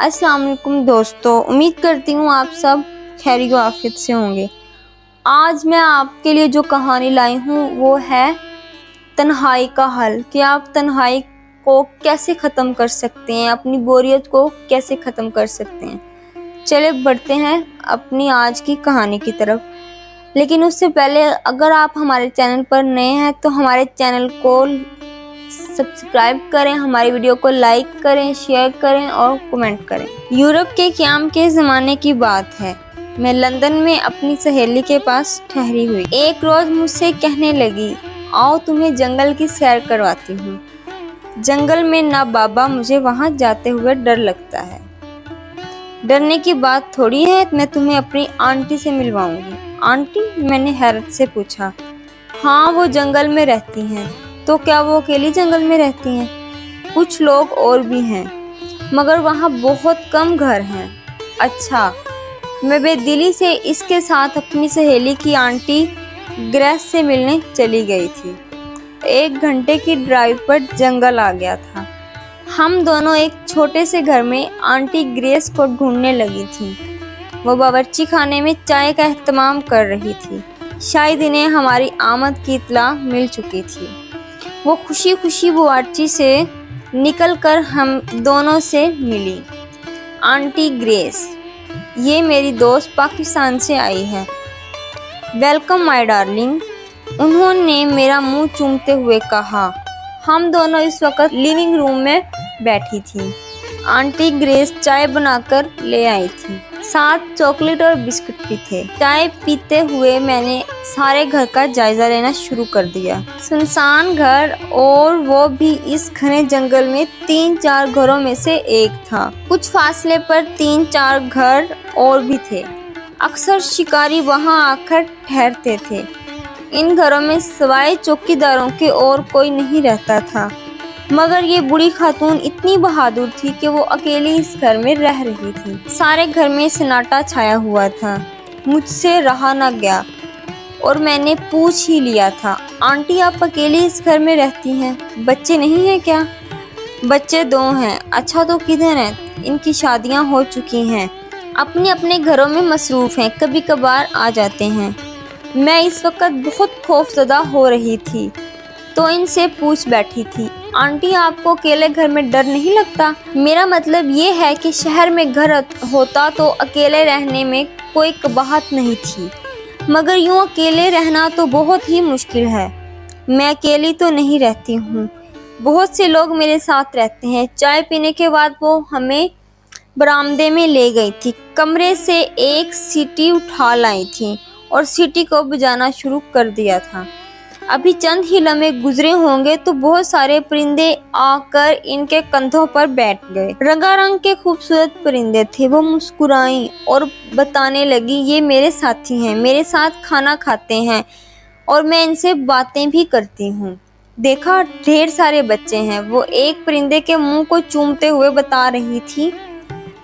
अस्सलाम वालेकुम दोस्तों, उम्मीद करती हूँ आप सब खैरियत आफियत से होंगे। आज मैं आपके लिए जो कहानी लाई हूँ वो है तन्हाई का हल, कि आप तन्हाई को कैसे ख़त्म कर सकते हैं, अपनी बोरियत को कैसे ख़त्म कर सकते हैं। चले बढ़ते हैं अपनी आज की कहानी की तरफ। लेकिन उससे पहले अगर आप हमारे चैनल पर नए हैं तो हमारे चैनल को सब्सक्राइब करें, हमारी वीडियो को लाइक करें, शेयर करें और कमेंट करें। यूरोप के क़याम के ज़माने की बात है। मैं लंदन में अपनी सहेली के पास ठहरी हुई। एक रोज़ मुझसे कहने लगी, आओ तुम्हें जंगल की सैर करवाती हूँ। जंगल में ना बाबा, मुझे वहाँ जाते हुए डर लगता है। डरने की बात थोड़ी है, मैं तुम्हें अपनी आंटी से मिलवाऊंगी। आंटी? मैंने हैरत से पूछा। हाँ, वो जंगल में रहती हैं। तो क्या वो अकेली जंगल में रहती हैं? कुछ लोग और भी हैं, मगर वहाँ बहुत कम घर हैं। अच्छा। मैं बेदिली से इसके साथ अपनी सहेली की आंटी ग्रेस से मिलने चली गई थी। 1 घंटे की ड्राइव पर जंगल आ गया था। हम दोनों एक छोटे से घर में आंटी ग्रेस को ढूंढने लगी थी। वो बावर्ची खाने में चाय का एहतमाम कर रही थी। शायद इन्हें हमारी आमद की इत्तला मिल चुकी थी। वो खुशी खुशी बावर्ची से निकलकर हम दोनों से मिली। आंटी ग्रेस, ये मेरी दोस्त पाकिस्तान से आई है। वेलकम माय डार्लिंग, उन्होंने मेरा मुंह चूमते हुए कहा। हम दोनों इस वक्त लिविंग रूम में बैठी थी। आंटी ग्रेस चाय बनाकर ले आई थी, साथ चॉकलेट और बिस्कुट भी थे। चाय पीते हुए मैंने सारे घर का जायजा लेना शुरू कर दिया। सुनसान घर, और वो भी इस घने जंगल में 3-4 घरों में से एक था। कुछ फासले पर 3-4 घर और भी थे। अक्सर शिकारी वहां आकर ठहरते थे। इन घरों में सिवाय चौकीदारों के और कोई नहीं रहता था, मगर ये बूढ़ी खातून इतनी बहादुर थी कि वो अकेली इस घर में रह रही थी। सारे घर में सन्नाटा छाया हुआ था। मुझसे रहा न गया और मैंने पूछ ही लिया था, आंटी आप अकेली इस घर में रहती हैं, बच्चे नहीं हैं क्या? बच्चे 2 हैं। अच्छा, तो किधर हैं? इनकी शादियां हो चुकी हैं, अपने अपने घरों में मसरूफ़ हैं, कभी कभार आ जाते हैं। मैं इस वक्त बहुत खौफज़दा हो रही थी तो इनसे पूछ बैठी थी, आंटी आपको अकेले घर में डर नहीं लगता? मेरा मतलब ये है कि शहर में घर होता तो अकेले रहने में कोई कबाहत नहीं थी, मगर यूँ अकेले रहना तो बहुत ही मुश्किल है। मैं अकेली तो नहीं रहती हूँ, बहुत से लोग मेरे साथ रहते हैं। चाय पीने के बाद वो हमें बरामदे में ले गई थी। कमरे से एक सीटी उठा लाई थी और सीटी को बजाना शुरू कर दिया था। अभी चंद ही लम्हे गुजरे होंगे तो बहुत सारे परिंदे आकर इनके कंधों पर बैठ गए। रंगारंग के खूबसूरत परिंदे थे। वो मुस्कुराई और बताने लगी, ये मेरे साथी हैं, मेरे साथ खाना खाते हैं और मैं इनसे बातें भी करती हूँ। देखा, ढेर सारे बच्चे हैं, वो एक परिंदे के मुंह को चूमते हुए बता रही थी।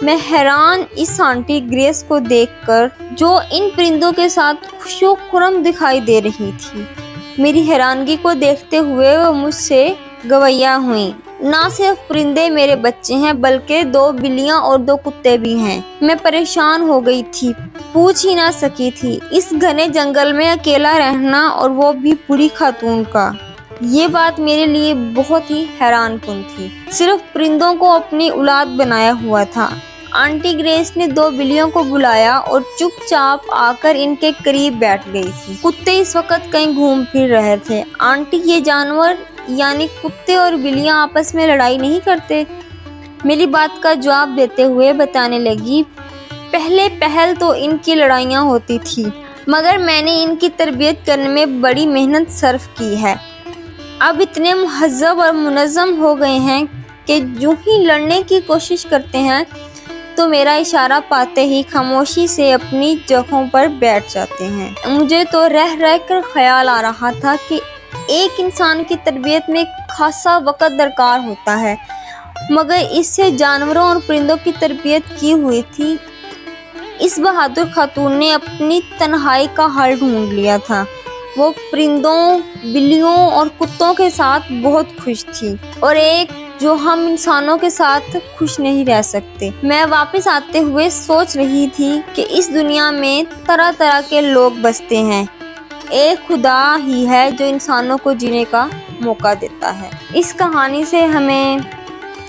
मैं हैरान इस आंटी ग्रेस को देखकर, जो इन परिंदों के साथ खुशो खुरम दिखाई दे रही थी। मेरी हैरानगी को देखते हुए वो मुझसे गवैया हुई। ना सिर्फ परिंदे मेरे बच्चे हैं, बल्कि 2 बिल्लियां और 2 कुत्ते भी हैं। मैं परेशान हो गई थी, पूछ ही ना सकी थी। इस घने जंगल में अकेला रहना, और वो भी बूढ़ी खातून का, ये बात मेरे लिए बहुत ही हैरानकुन थी। सिर्फ परिंदों को अपनी औलाद बनाया हुआ था। आंटी ग्रेस ने 2 बिल्लियों को बुलाया और चुपचाप आकर इनके करीब बैठ गई थी। कुत्ते इस वक्त कहीं घूम फिर रहे थे। आंटी, ये जानवर यानी कुत्ते और बिल्लियां आपस में लड़ाई नहीं करते? मेरी बात का जवाब देते हुए बताने लगी, पहले पहल तो इनकी लड़ाइयाँ होती थी, मगर मैंने इनकी तरबियत करने में बड़ी मेहनत सर्फ की है। अब इतने मुहज़्ज़ब और मुनज़्ज़म हो गए हैं कि जो ही लड़ने की कोशिश करते हैं तो मेरा इशारा पाते ही खामोशी से अपनी जगहों पर बैठ जाते हैं। मुझे तो रह रह कर ख्याल आ रहा था कि एक इंसान की तरबियत में खासा वक़्त दरकार होता है, मगर इससे जानवरों और परिंदों की तरबियत की हुई थी। इस बहादुर खातून ने अपनी तन्हाई का हल ढूंढ लिया था। वो परिंदों, बिल्लियों और कुत्तों के साथ बहुत खुश थी और एक جو ہم انسانوں کے ساتھ خوش نہیں رہ سکتے۔ میں واپس آتے ہوئے سوچ رہی تھی کہ اس دنیا میں طرح طرح کے لوگ بستے ہیں، ایک خدا ہی ہے جو انسانوں کو جینے کا موقع دیتا ہے۔ اس کہانی سے ہمیں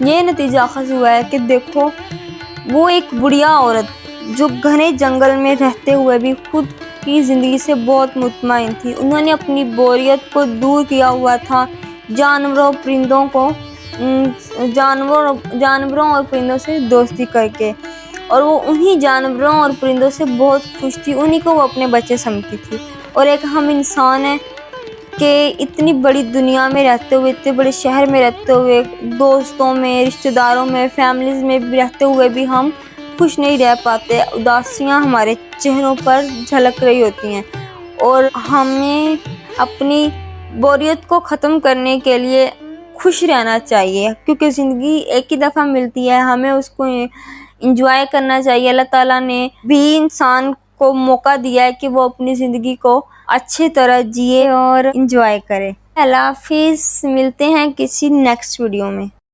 یہ نتیجہ اخذ ہوا ہے کہ دیکھو، وہ ایک بڑھیا عورت جو گھنے جنگل میں رہتے ہوئے بھی خود کی زندگی سے بہت مطمئن تھی، انہوں نے اپنی بوریت کو دور کیا ہوا تھا جانوروں اور پرندوں سے دوستی کر کے، اور وہ انہی جانوروں اور پرندوں سے بہت خوش تھی، انہی کو وہ اپنے بچے سمجھتی تھی۔ اور ایک ہم انسان ہیں کہ اتنی بڑی دنیا میں رہتے ہوئے، اتنے بڑے شہر میں رہتے ہوئے، دوستوں میں، رشتہ داروں میں، فیملیز میں بھی رہتے ہوئے بھی ہم خوش نہیں رہ پاتے، اداسیاں ہمارے چہروں پر جھلک رہی ہوتی ہیں، اور ہمیں اپنی بوریت کو ختم کرنے کے لیے خوش رہنا چاہیے، کیونکہ زندگی ایک ہی دفعہ ملتی ہے، ہمیں اس کو انجوائے کرنا چاہیے۔ اللہ تعالیٰ نے بھی انسان کو موقع دیا ہے کہ وہ اپنی زندگی کو اچھی طرح جیے اور انجوائے کرے۔ اللہ حافظ، ملتے ہیں کسی نیکسٹ ویڈیو میں۔